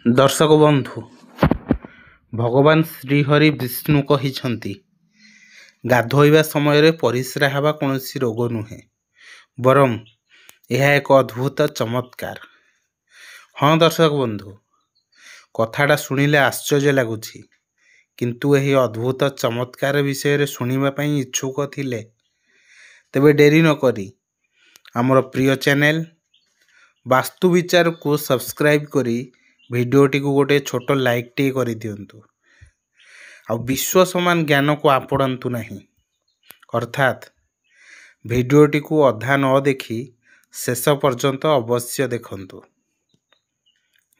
दर्शक बंधु भगवान श्रीहरि विष्णु कहिछंती गाधोइबा समय परिस्रा हेबा कौनसी रोग नुहे बरम यह एक अद्भुत चमत्कार। हाँ दर्शक बंधु कथाटा शुणिले आश्चर्य लगुच किंतु यही अद्भुत चमत्कार विषय शुणिबा पई इच्छुक थिले तेबे डेरी न करी आमर प्रिय चैनल वास्तु विचार को सब्सक्राइब करी भिडियोटी को गोटे छोट लाइक टे कर दिंतु आ विश्व समान ज्ञान को आपड़ू नहीं अर्थात भिडियोटी को अधा न देखी शेष पर्यंत अवश्य देखंतु।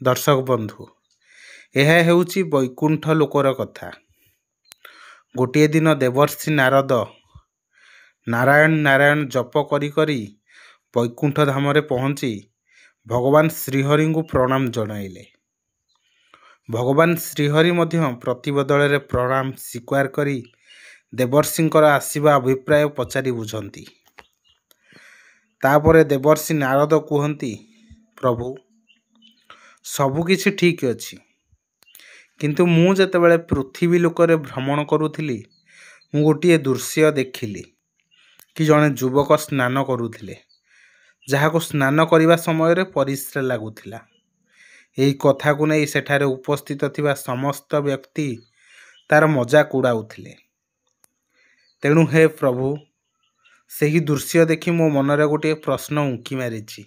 दर्शक बंधु यह हेउची वैकुंठ लोकर कथा। गोटे दिन देवर्षि नारद नारायण नारायण जप करी करी वैकुंठ धाम रे पहुँची भगवान श्रीहरि को प्रणाम जणाइले। भगवान श्रीहरि मध्य प्रतिबदल रे प्रणाम स्वीकार करी देवर्षिंकर आसीबा अभिप्राय पचारि बुझंती। तापरे देवर्षि नारद कहती प्रभु सबकिछि ठीक अछि किंतु मु जेतेबेले पृथ्वी लोकरे भ्रमण करुथिली मु गोटे दृश्य देखिली कि जड़े युवक स्नान करुथिले जहाको स्नान करिबा समय रे परिश्रा लागुथिला। यही कथा को नहीं सेठारे उपस्थित थिबा समस्त व्यक्ति तार मजाक उड़ाउथिले। तेणु हे प्रभु सही दृश्य देखि मो मनरे गोटे प्रश्न उंकी मारिछि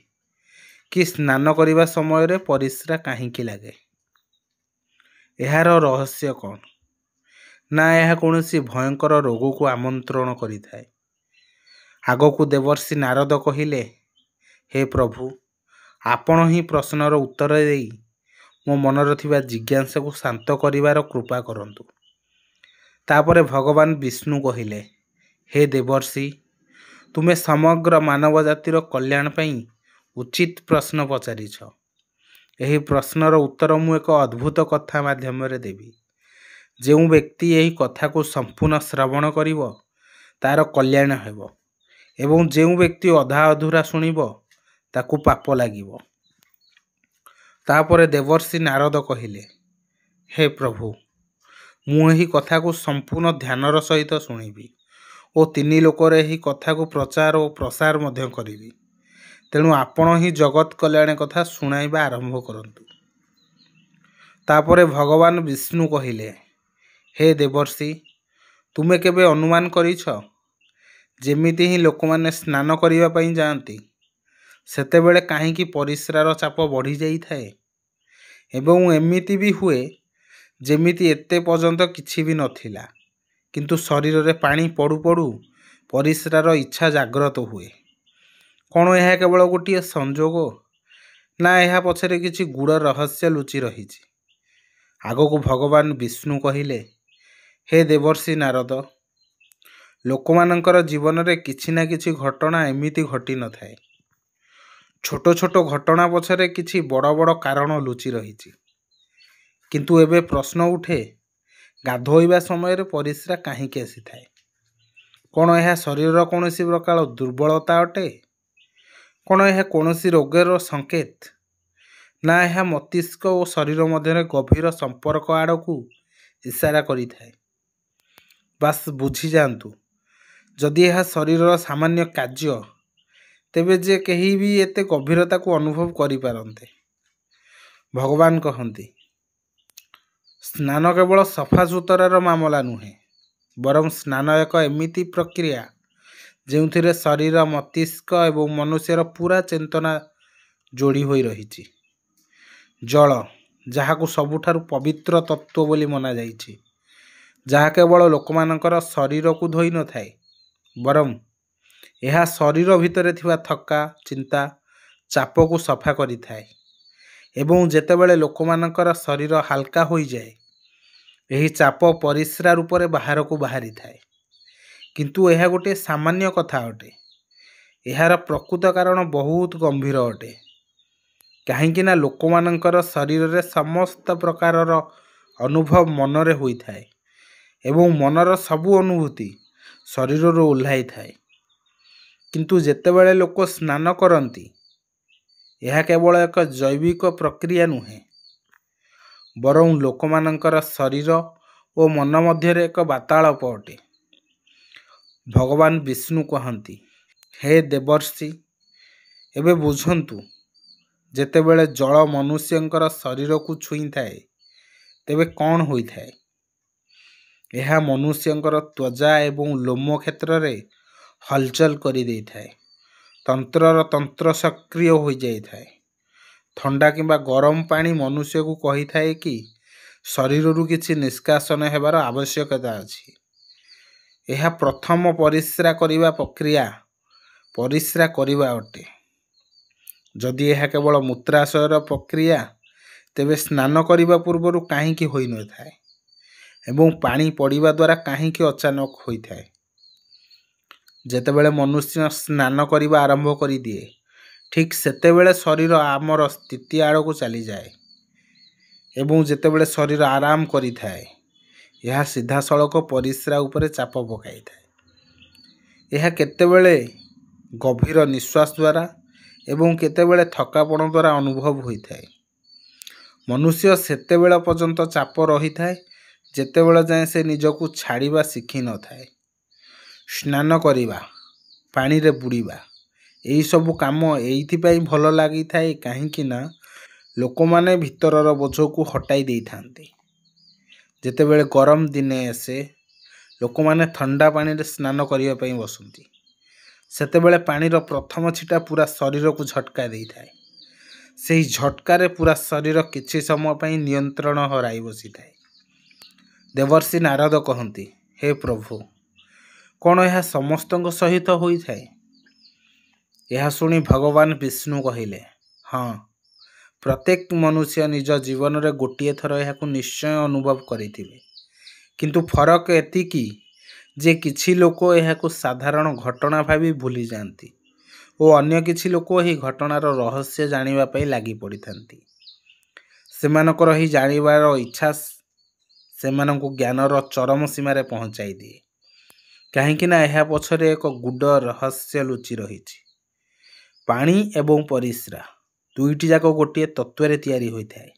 कि स्नान करिबा समय रे परिश्रा काहींकी लागे, एहार रहस्य कौन ना यह कौनसी भयंकर रोग को आमंत्रण करिथाए। आगकू देवर्षि नारद कहिले हे प्रभु आपण ही प्रश्नर उत्तर देई मो मनर थिबा जिज्ञासा को शांत करिवार कृपा करंतु। तापरे भगवान विष्णु कहिले हे देवर्षि तुमे समग्र मानव जातिर कल्याण पई उचित प्रश्न पचारिछ। यही प्रश्नर उत्तर मु एक अद्भुत कथा माध्यम रे देवी। जो व्यक्ति यही कथा को संपूर्ण श्रवण करिवो तार कल्याण हेबो एवं जो व्यक्ति अधा अधूरा शुणिबो ताकू पाप लागिबो। तापरे देवर्षि नारद कहिले हे प्रभु मु यही कथा को संपूर्ण ध्यानर सहित शुणिबी और तीन लोकर यही कथा को प्रचार और प्रसार मध्य करिबी। तेणु आपण ही जगत कल्याण कथा शुणाइबा आरंभ करंतु। तापरे भगवान विष्णु कहिले हे देवर्षि तुमे केबे अनुमान करिछ जेमिति ही लोक माने स्नान करिबा पई जांती सेतेबेले काहींकी परिश्रार चाप बढ़ी जाई थाए एवं एमिति भी हुए जेमिति एते पर्यंत किछि भी नथिला किंतु शरीर रे पानी पड़ू पड़ू परिश्रार इच्छा जाग्रत हुए। कौन यह केवल गोटे संजोग ना यह पछरे किछि गुड़ रहस्य लुचि रही। आगको भगवान विष्णु कहिले हे देवर्षि नारद लोकमानंकर जीवन रे किछि ना किछि घटना एमिति घटी न थाए। छोट छोट घटना पछरे किछि बड़ बड़ कारण लुचि रही। किंतु एबे प्रश्न उठे गाधोइबा समय रे परिश्रा काहींकी आसी थाए। कौन यह शरीर कौनसी प्रकार दुर्बलता अटे, कौन यह कौनसी रोगर संकेत ना यह मस्तिष्क और शरीर मध्य गभीर संपर्क आड़कू इशारा करि थाए। बास बुझी जातु जदि यह शरीर सामान्य कार्य तेबे जे कहीं भी एते गभीरता को अनुभव करि पारंते। भगवान कहती स्नान केवल सफा सुतरार मामला नुहे बरं स्नान एक एमिति प्रक्रिया जो शरीर मस्तिष्क एवं मनुष्यर पूरा चेतना जोड़ी होई रही। जल जहाको सबुठारु पवित्र तत्व बोली मना जाइछि जहा केवल लोकमानंकर शरीर को धोई न थाए बरं यह शरीर भितर थिबा थक्का चिंता चाप को सफा करि थाए एवं जेतेबेले लोकमानंकर शरीर हालका होई जाए यही चाप परिश्रा रूप में बाहर को बाहरी थाए। किंतु यह गोटे सामान्य कथा अटे, यार प्रकृत कारण बहुत गंभीर अटे। कहीं ना लोकमानंकर शरीर रे समस्त प्रकारर अनुभव मनरे होई थाए एवं मनर सबु अनुभूति शरीर रो ओह्लाई थाए। किंतु जेतेबेले लोक स्नान करती यह केवल एक जैविक प्रक्रिया नुहे ବରଂ ଲୋକମାନଙ୍କର ଶରୀର ଓ ମନ ମଧ୍ୟରେ ଏକ ବାର୍ତ୍ତାଳାପ ଅଟେ। ଭଗବାନ ବିଷ୍ଣୁ କହନ୍ତି, ହେ ଦେବର୍ଷି, ଏବେ ବୁଝନ୍ତୁ, ଯେତେବେଳେ ଜଳ ମନୁଷ୍ୟଙ୍କର ଶରୀରକୁ ଛୁଇଁଥାଏ ତେବେ କ'ଣ ହୋଇଥାଏ? ଏହା ମନୁଷ୍ୟଙ୍କର ତ୍ୱଚା ଏବଂ ଲୋମ କ୍ଷେତ୍ରରେ ହଲଚଲ କରିଦେଇଥାଏ। ତନ୍ତ୍ର ସକ୍ରିୟ ହୋଇଯାଇଥାଏ। ଥଣ୍ଡା କିମ୍ବା ଗରମ ପାଣି ମନୁଷ୍ୟକୁ କହିଥାଏ କି ଶରୀରରୁ କିଛି ନିଷ୍କାସନ ହେବାର ଆବଶ୍ୟକତା ଅଛି। ଏହା ପ୍ରଥମ ପରିସ୍ରା କରିବା ପ୍ରକ୍ରିୟା ପରିସ୍ରା କରିବା ଅଟେ। ଯଦି ଏହା କେବଳ ମୂତ୍ରାଶୟର ପ୍ରକ୍ରିୟା, ତେବେ ସ୍ନାନ କରିବା ପୂର୍ବରୁ କାହିଁକି ହୋଇନଥାଏ ଏବଂ ପାଣି ପଡ଼ିବା ଦ୍ୱାରା କାହିଁକି ଅଚାନକ ହୋଇଥାଏ? ଯେତେବେଳେ ମନୁଷ୍ୟ ସ୍ନାନ କରିବା ଆରମ୍ଭ କରିଦିଏ, ଠିକ୍ ସେତେବେଳେ ଶରୀର ଆମର ସ୍ଥିତି ଆଡ଼କୁ ଚାଲିଯାଏ ଏବଂ ଯେତେବେଳେ ଶରୀର ଆରାମ କରିଥାଏ, ଏହା ସିଧାସଳଖ ପରିସ୍ରା ଉପରେ ଚାପ ପକାଇଥାଏ। ଏହା କେତେବେଳେ ଗଭୀର ନିଶ୍ୱାସ ଦ୍ୱାରା ଏବଂ କେତେବେଳେ ଥକାପଣ ଦ୍ୱାରା ଅନୁଭବ ହୋଇଥାଏ। ମନୁଷ୍ୟ ସେତେବେଳେ ପର୍ଯ୍ୟନ୍ତ ଚାପ ରହିଥାଏ ଯେତେବେଳେ ଯାଏଁ ସେ ନିଜକୁ ଛାଡ଼ିବା ଶିଖିନଥାଏ। ସ୍ନାନ କରିବା, ପାଣିରେ ବୁଡ଼ିବା, ଏହିସବୁ କାମ ଏଇଥିପାଇଁ ଭଲ ଲାଗିଥାଏ କାହିଁକି ନା ଲୋକମାନେ ଭିତରର ବୋଝକୁ ହଟାଇ ଦେଇଥାନ୍ତି। ଯେତେବେଳେ ଗରମ ଦିନେ ଆସେ, ଲୋକମାନେ ଥଣ୍ଡା ପାଣିରେ ସ୍ନାନ କରିବା ପାଇଁ ବସନ୍ତି। ସେତେବେଳେ ପାଣିର ପ୍ରଥମ ଛିଟା ପୁରା ଶରୀରକୁ ଝଟକା ଦେଇଥାଏ। ସେହି ଝଟକାରେ ପୁରା ଶରୀର କିଛି ସମୟ ପାଇଁ ନିୟନ୍ତ୍ରଣ ହରାଇ ବସିଥାଏ। ଦେବର୍ଷି ନାରଦ କହନ୍ତି, ହେ ପ୍ରଭୁ, କ'ଣ ଏହା ସମସ୍ତଙ୍କ ସହିତ ହୋଇଥାଏ? ଏହା ଶୁଣି ଭଗବାନ ବିଷ୍ଣୁ କହିଲେ, ହଁ, ପ୍ରତ୍ୟେକ ମନୁଷ୍ୟ ନିଜ ଜୀବନରେ ଗୋଟିଏ ଥର ଏହାକୁ ନିଶ୍ଚୟ ଅନୁଭବ କରିଥିବେ। କିନ୍ତୁ ଫରକ ଏତିକି ଯେ କିଛି ଲୋକ ଏହାକୁ ସାଧାରଣ ଘଟଣା ଭାବି ଭୁଲିଯାଆନ୍ତି ଓ ଅନ୍ୟ କିଛି ଲୋକ ଏହି ଘଟଣାର ରହସ୍ୟ ଜାଣିବା ପାଇଁ ଲାଗି ପଡ଼ିଥାନ୍ତି। ସେମାନଙ୍କର ଏହି ଜାଣିବାର ଇଚ୍ଛା ସେମାନଙ୍କୁ ଜ୍ଞାନର ଚରମ ସୀମାରେ ପହଞ୍ଚାଇ ଦିଏ, କାହିଁକି ନା ଏହା ପଛରେ ଏକ ଗୂଢ଼ ରହସ୍ୟ ଲୁଚି ରହିଛି। ପାଣି ଏବଂ ପରିସ୍ରା ଦୁଇଟି ଯାକ ଗୋଟିଏ ତତ୍ତ୍ୱରେ ତିଆରି ହୋଇଥାଏ।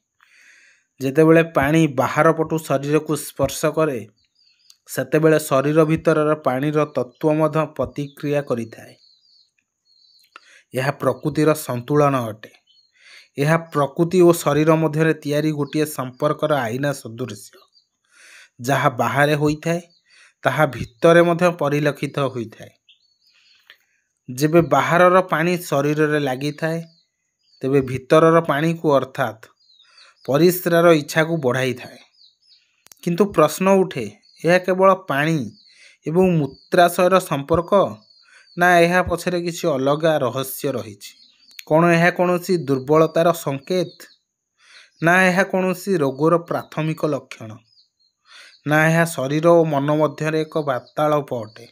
ଯେତେବେଳେ ପାଣି ବାହାର ପଟୁ ଶରୀରକୁ ସ୍ପର୍ଶ କରେ, ସେତେବେଳେ ଶରୀର ଭିତରର ପାଣିର ତତ୍ତ୍ୱ ମଧ୍ୟ ପ୍ରତିକ୍ରିୟା କରିଥାଏ। ଏହା ପ୍ରକୃତିର ସନ୍ତୁଳନ ଅଟେ। ଏହା ପ୍ରକୃତି ଓ ଶରୀର ମଧ୍ୟରେ ତିଆରି ଗୋଟିଏ ସମ୍ପର୍କର ଆଇନା ସଦୃଶ୍ୟ। ଯାହା ବାହାରେ ହୋଇଥାଏ, ତାହା ଭିତରେ ମଧ୍ୟ ପରିଲକ୍ଷିତ ହୋଇଥାଏ। ଯେବେ ବାହାରର ପାଣି ଶରୀରରେ ଲାଗିଥାଏ, ତେବେ ଭିତରର ପାଣିକୁ ଅର୍ଥାତ୍ ପରିସ୍ରାର ଇଚ୍ଛାକୁ ବଢ଼ାଇଥାଏ। କିନ୍ତୁ ପ୍ରଶ୍ନ ଉଠେ, ଏହା କେବଳ ପାଣି ଏବଂ ମୂତ୍ରାଶୟର ସମ୍ପର୍କ, ନା ଏହା ପଛରେ କିଛି ଅଲଗା ରହସ୍ୟ ରହିଛି? କ'ଣ ଏହା କୌଣସି ଦୁର୍ବଳତାର ସଂକେତ, ନା ଏହା କୌଣସି ରୋଗର ପ୍ରାଥମିକ ଲକ୍ଷଣ, ନା ଏହା ଶରୀର ଓ ମନ ମଧ୍ୟରେ ଏକ ବାର୍ତ୍ତାଳାପ ଅଟେ?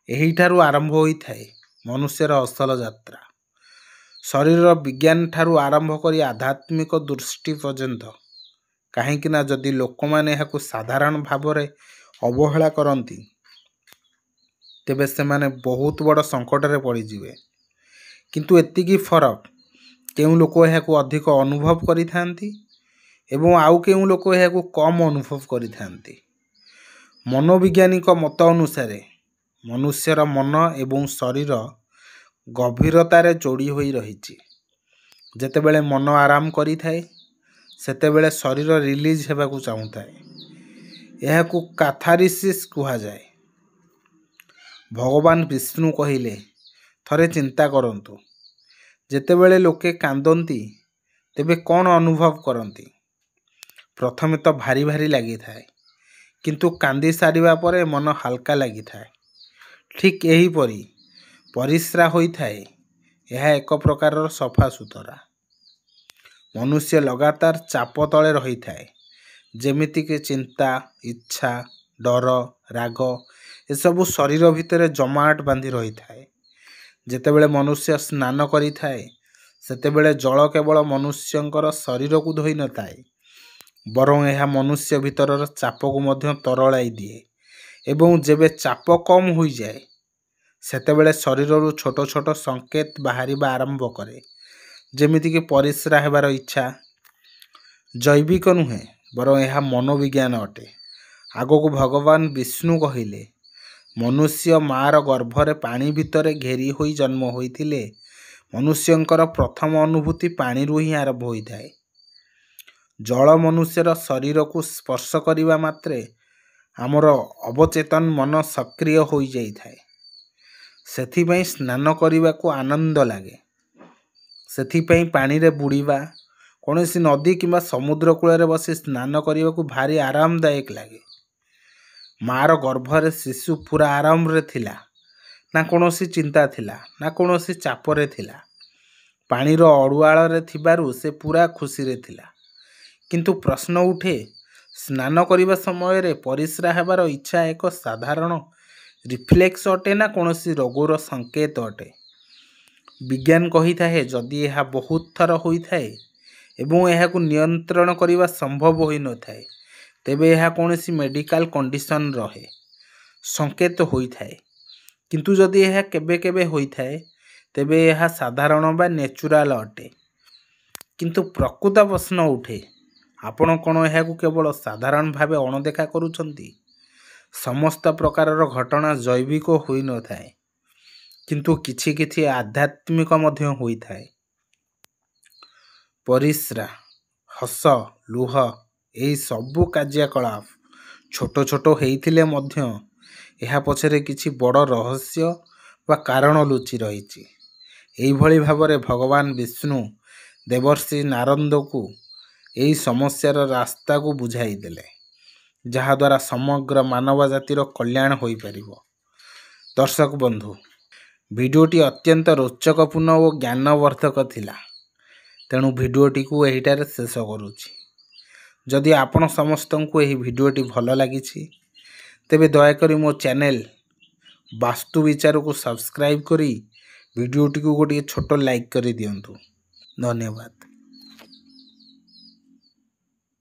ଏହିଠାରୁ ଆରମ୍ଭ ହୋଇଥାଏ ମନୁଷ୍ୟର ଅସଲ ଯାତ୍ରା। ଶରୀରର ବିଜ୍ଞାନ ଠାରୁ ଆରମ୍ଭ କରି ଆଧ୍ୟାତ୍ମିକ ଦୃଷ୍ଟି ପର୍ଯ୍ୟନ୍ତ। କାହିଁକି ନା ଯଦି ଲୋକମାନେ ଏହାକୁ ସାଧାରଣ ଭାବରେ ଅବହେଳା କରନ୍ତି, ତେବେ ସେମାନେ ବହୁତ ବଡ଼ ସଙ୍କଟରେ ପଡ଼ିଯିବେ। କିନ୍ତୁ ଏତିକି ଫରକ, କେଉଁ ଲୋକ ଏହାକୁ ଅଧିକ ଅନୁଭବ କରିଥାନ୍ତି ଏବଂ ଆଉ କେଉଁ ଲୋକ ଏହାକୁ କମ୍ ଅନୁଭବ କରିଥାନ୍ତି। ମନୋବିଜ୍ଞାନିକ ମତ ଅନୁସାରେ ମନୁଷ୍ୟର ମନ ଏବଂ ଶରୀର ଗଭୀରତାରେ ଯୋଡ଼ି ହୋଇ ରହିଛି। ଯେତେବେଳେ ମନ ଆରାମ କରିଥାଏ, ସେତେବେଳେ ଶରୀର ରିଲିଜ୍ ହେବାକୁ ଚାହୁଁଥାଏ। ଏହାକୁ କାଥାରିସିସ୍ କୁହାଯାଏ। ଭଗବାନ ବିଷ୍ଣୁ କହିଲେ, ଥରେ ଚିନ୍ତା କରନ୍ତୁ, ଯେତେବେଳେ ଲୋକେ କାନ୍ଦନ୍ତି ତେବେ କ'ଣ ଅନୁଭବ କରନ୍ତି? ପ୍ରଥମେ ତ ଭାରି ଭାରି ଲାଗିଥାଏ, କିନ୍ତୁ କାନ୍ଦି ସାରିବା ପରେ ମନ ହାଲକା ଲାଗିଥାଏ। ଠିକ୍ ଏହିପରି ପରିସ୍ରା ହୋଇଥାଏ। ଏହା ଏକ ପ୍ରକାରର ସଫାସୁତରା। ମନୁଷ୍ୟ ଲଗାତାର ଚାପ ତଳେ ରହିଥାଏ, ଯେମିତିକି ଚିନ୍ତା, ଇଚ୍ଛା, ଡର, ରାଗ ଏସବୁ ଶରୀର ଭିତରେ ଜମାଟ ବାନ୍ଧି ରହିଥାଏ। ଯେତେବେଳେ ମନୁଷ୍ୟ ସ୍ନାନ କରିଥାଏ, ସେତେବେଳେ ଜଳ କେବଳ ମନୁଷ୍ୟଙ୍କର ଶରୀରକୁ ଧୋଇ ନଥାଏ, ବରଂ ଏହା ମନୁଷ୍ୟ ଭିତରର ଚାପକୁ ମଧ୍ୟ ତରଳାଇ ଦିଏ। ଏବଂ ଯେବେ ଚାପ କମ୍ ହୋଇଯାଏ, ସେତେବେଳେ ଶରୀରରୁ ଛୋଟ ଛୋଟ ସଂକେତ ବାହାରିବା ଆରମ୍ଭ କରେ, ଯେମିତିକି ପରିସ୍ରା ହେବାର ଇଚ୍ଛା, ଜୈବିକ ନୁହେଁ, ବରଂ ଏହା ମନୋବିଜ୍ଞାନ ଅଟେ। ଆଗକୁ ଭଗବାନ ବିଷ୍ଣୁ କହିଲେ, ମନୁଷ୍ୟ ମା'ର ଗର୍ଭରେ ପାଣି ଭିତରେ ଘେରି ହୋଇ ଜନ୍ମ ହୋଇଥିଲେ ମନୁଷ୍ୟଙ୍କର ପ୍ରଥମ ଅନୁଭୂତି ପାଣିରୁ ହିଁ ଆରମ୍ଭ ହୋଇଥାଏ। ଜଳ ମନୁଷ୍ୟର ଶରୀରକୁ ସ୍ପର୍ଶ କରିବା ମାତ୍ରେ ଆମର ଅବଚେତନ ମନ ସକ୍ରିୟ ହୋଇଯାଇଥାଏ। ସେଥିପାଇଁ ସ୍ନାନ କରିବାକୁ ଆନନ୍ଦ ଲାଗେ। ସେଥିପାଇଁ ପାଣିରେ ବୁଡ଼ିବା, କୌଣସି ନଦୀ କିମ୍ବା ସମୁଦ୍ର କୂଳରେ ବସି ସ୍ନାନ କରିବାକୁ ଭାରି ଆରାମଦାୟକ ଲାଗେ। ମା'ର ଗର୍ଭରେ ଶିଶୁ ପୁରା ଆରାମରେ ଥିଲା, ନା କୌଣସି ଚିନ୍ତା ଥିଲା, ନା କୌଣସି ଚାପରେ ଥିଲା। ପାଣିର ଅଡ଼ୁଆଳରେ ଥିବାରୁ ସେ ପୁରା ଖୁସିରେ ଥିଲା। କିନ୍ତୁ ପ୍ରଶ୍ନ ଉଠେ, ସ୍ନାନ କରିବା ସମୟରେ ପରିସ୍ରା ହେବାର ଇଚ୍ଛା ଏକ ସାଧାରଣ ରିଫ୍ଲେକ୍ସ ଅଟେ ନା କୌଣସି ରୋଗର ସଂକେତ ଅଟେ? ବିଜ୍ଞାନ କହିଥାଏ, ଯଦି ଏହା ବହୁତ ଥର ହୋଇଥାଏ ଏବଂ ଏହାକୁ ନିୟନ୍ତ୍ରଣ କରିବା ସମ୍ଭବ ହୋଇନଥାଏ, ତେବେ ଏହା କୌଣସି ମେଡ଼ିକାଲ କଣ୍ଡିସନ ରହେ ସଂକେତ ହୋଇଥାଏ। କିନ୍ତୁ ଯଦି ଏହା କେବେ କେବେ ହୋଇଥାଏ, ତେବେ ଏହା ସାଧାରଣ ବା ନ୍ୟାଚୁରାଲ ଅଟେ। କିନ୍ତୁ ପ୍ରକୃତ ପ୍ରଶ୍ନ ଉଠେ, ଆପଣ କ'ଣ ଏହାକୁ କେବଳ ସାଧାରଣ ଭାବେ ଅଣଦେଖା କରୁଛନ୍ତି? ସମସ୍ତ ପ୍ରକାରର ଘଟଣା ଜୈବିକ ହୋଇନଥାଏ, କିନ୍ତୁ କିଛି କିଛି ଆଧ୍ୟାତ୍ମିକ ମଧ୍ୟ ହୋଇଥାଏ। ପରିସ୍ରା, ହସ, ଲୁହ ଏହି ସବୁ କାର୍ଯ୍ୟକଳାପ ଛୋଟ ଛୋଟ ହେଇଥିଲେ ମଧ୍ୟ ଏହା ପଛରେ କିଛି ବଡ଼ ରହସ୍ୟ ବା କାରଣ ଲୁଚି ରହିଛି। ଏହିଭଳି ଭାବରେ ଭଗବାନ ବିଷ୍ଣୁ ଦେବର୍ଷି ନାରଦଙ୍କୁ ଏହି ସମସ୍ୟାର ରାସ୍ତାକୁ ବୁଝାଇଦେଲେ, ଯାହାଦ୍ୱାରା ସମଗ୍ର ମାନବ ଜାତିର କଲ୍ୟାଣ ହୋଇପାରିବ। ଦର୍ଶକ ବନ୍ଧୁ, ଭିଡ଼ିଓଟି ଅତ୍ୟନ୍ତ ରୋଚକପୂର୍ଣ୍ଣ ଓ ଜ୍ଞାନବର୍ଦ୍ଧକ ଥିଲା। ତେଣୁ ଭିଡ଼ିଓଟିକୁ ଏହିଠାରେ ଶେଷ କରୁଛି। ଯଦି ଆପଣ ସମସ୍ତଙ୍କୁ ଏହି ଭିଡ଼ିଓଟି ଭଲ ଲାଗିଛି, ତେବେ ଦୟାକରି ମୋ ଚ୍ୟାନେଲ ବାସ୍ତୁ ବିଚାରକୁ ସବସ୍କ୍ରାଇବ୍ କରି ଭିଡ଼ିଓଟିକୁ ଗୋଟିଏ ଛୋଟ ଲାଇକ୍ କରିଦିଅନ୍ତୁ। ଧନ୍ୟବାଦ।